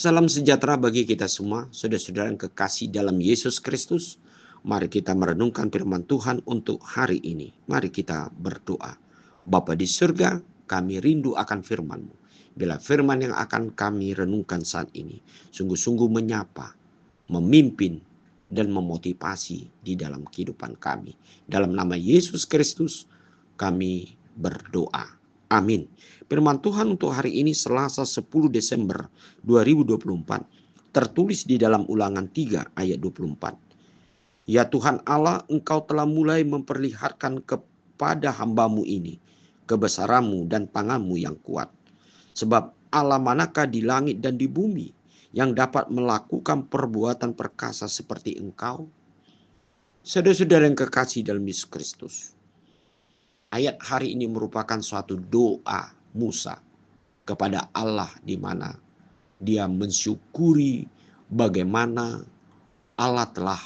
Salam sejahtera bagi kita semua, saudara-saudara yang kekasih dalam Yesus Kristus. Mari kita merenungkan firman Tuhan untuk hari ini. Mari kita berdoa. Bapa di surga, kami rindu akan firman-Mu. Bila firman yang akan kami renungkan saat ini sungguh-sungguh menyapa, memimpin, dan memotivasi di dalam kehidupan kami. Dalam nama Yesus Kristus kami berdoa. Amin. Firman Tuhan untuk hari ini Selasa 10 Desember 2024 tertulis di dalam Ulangan 3 ayat 24. Ya Tuhan Allah, Engkau telah mulai memperlihatkan kepada hamba-Mu ini kebesaran-Mu dan tangan-Mu yang kuat. Sebab Allah manakah di langit dan di bumi yang dapat melakukan perbuatan perkasa seperti Engkau? Saudara-saudara yang kekasih dalam Yesus Kristus, ayat hari ini merupakan suatu doa Musa kepada Allah, di mana dia mensyukuri bagaimana Allah telah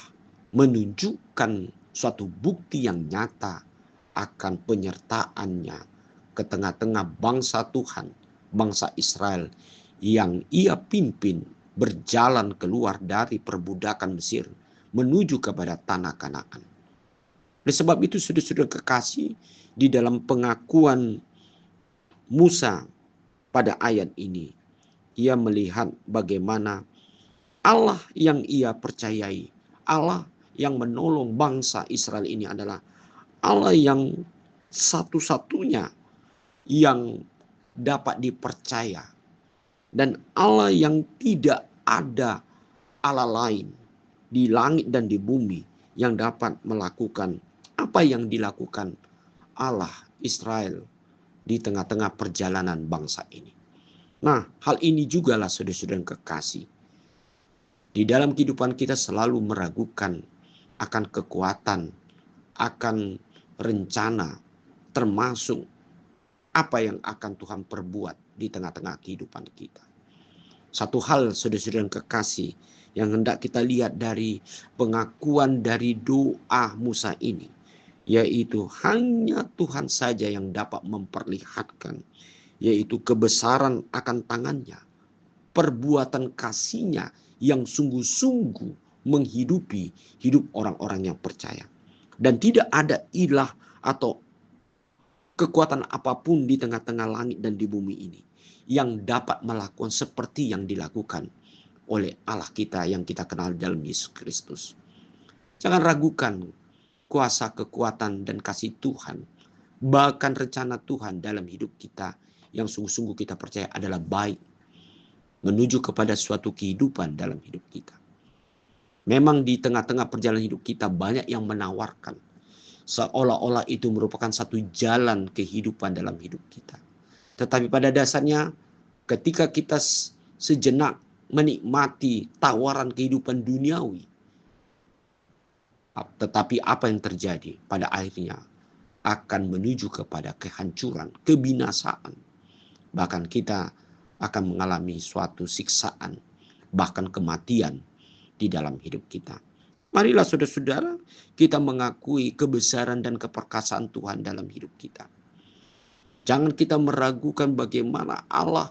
menunjukkan suatu bukti yang nyata akan penyertaannya ke tengah-tengah bangsa Tuhan, bangsa Israel yang ia pimpin berjalan keluar dari perbudakan Mesir menuju kepada tanah Kanaan. Oleh sebab itu, saudara-saudara kekasih, di dalam pengakuan Musa pada ayat ini, ia melihat bagaimana Allah yang ia percayai, Allah yang menolong bangsa Israel ini adalah Allah yang satu-satunya yang dapat dipercaya, dan Allah yang tidak ada Allah lain di langit dan di bumi yang dapat melakukan apa yang dilakukan Allah Israel di tengah-tengah perjalanan bangsa ini. Nah, hal ini jugalah saudara-saudara yang kekasih. Di dalam kehidupan kita selalu meragukan akan kekuatan, akan rencana, termasuk apa yang akan Tuhan perbuat di tengah-tengah kehidupan kita. Satu hal saudara-saudara yang kekasih yang hendak kita lihat dari pengakuan dari doa Musa ini, yaitu hanya Tuhan saja yang dapat memperlihatkan, yaitu kebesaran akan tangannya, perbuatan kasihnya yang sungguh-sungguh menghidupi hidup orang-orang yang percaya. Dan tidak ada ilah atau kekuatan apapun di tengah-tengah langit dan di bumi ini yang dapat melakukan seperti yang dilakukan oleh Allah kita yang kita kenal dalam Yesus Kristus. Jangan ragukan kuasa, kekuatan, dan kasih Tuhan, bahkan rencana Tuhan dalam hidup kita yang sungguh-sungguh kita percaya adalah baik, menuju kepada suatu kehidupan dalam hidup kita. Memang di tengah-tengah perjalanan hidup kita banyak yang menawarkan, seolah-olah itu merupakan satu jalan kehidupan dalam hidup kita. Tetapi pada dasarnya ketika kita sejenak menikmati tawaran kehidupan duniawi, tetapi apa yang terjadi pada akhirnya akan menuju kepada kehancuran, kebinasaan. Bahkan kita akan mengalami suatu siksaan, bahkan kematian di dalam hidup kita. Marilah saudara-saudara kita mengakui kebesaran dan keperkasaan Tuhan dalam hidup kita. Jangan kita meragukan bagaimana Allah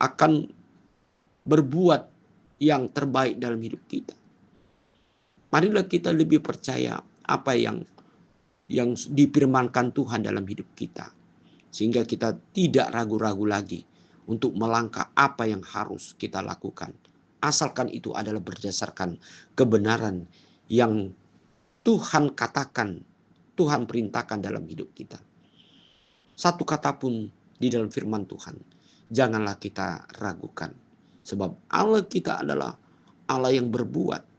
akan berbuat yang terbaik dalam hidup kita. Marilah kita lebih percaya apa yang difirmankan Tuhan dalam hidup kita, sehingga kita tidak ragu-ragu lagi untuk melangkah apa yang harus kita lakukan, asalkan itu adalah berdasarkan kebenaran yang Tuhan katakan, Tuhan perintahkan dalam hidup kita. Satu kata pun di dalam firman Tuhan janganlah kita ragukan, sebab Allah kita adalah Allah yang berbuat,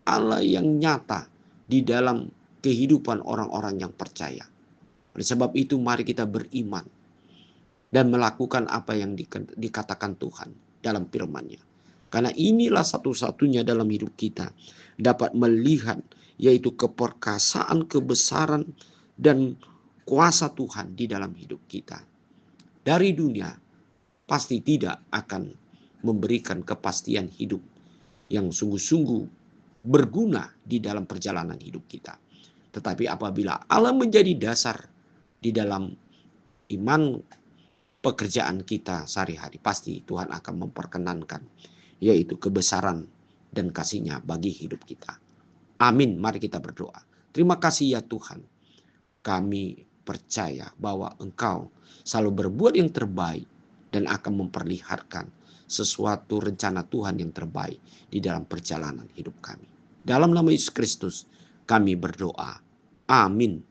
Allah yang nyata di dalam kehidupan orang-orang yang percaya. Oleh sebab itu mari kita beriman dan melakukan apa yang dikatakan Tuhan dalam firman-Nya. Karena inilah satu-satunya dalam hidup kita dapat melihat, yaitu keperkasaan, kebesaran, dan kuasa Tuhan di dalam hidup kita. Dari dunia pasti tidak akan memberikan kepastian hidup yang sungguh-sungguh berguna di dalam perjalanan hidup kita. Tetapi apabila Allah menjadi dasar di dalam iman pekerjaan kita sehari-hari. Pasti Tuhan akan memperkenankan, yaitu kebesaran dan kasih-Nya bagi hidup kita. Amin. Mari kita berdoa. Terima kasih ya Tuhan. Kami percaya bahwa Engkau selalu berbuat yang terbaik dan akan memperlihatkan sesuatu rencana Tuhan yang terbaik di dalam perjalanan hidup kami. Dalam nama Yesus Kristus kami berdoa. Amin.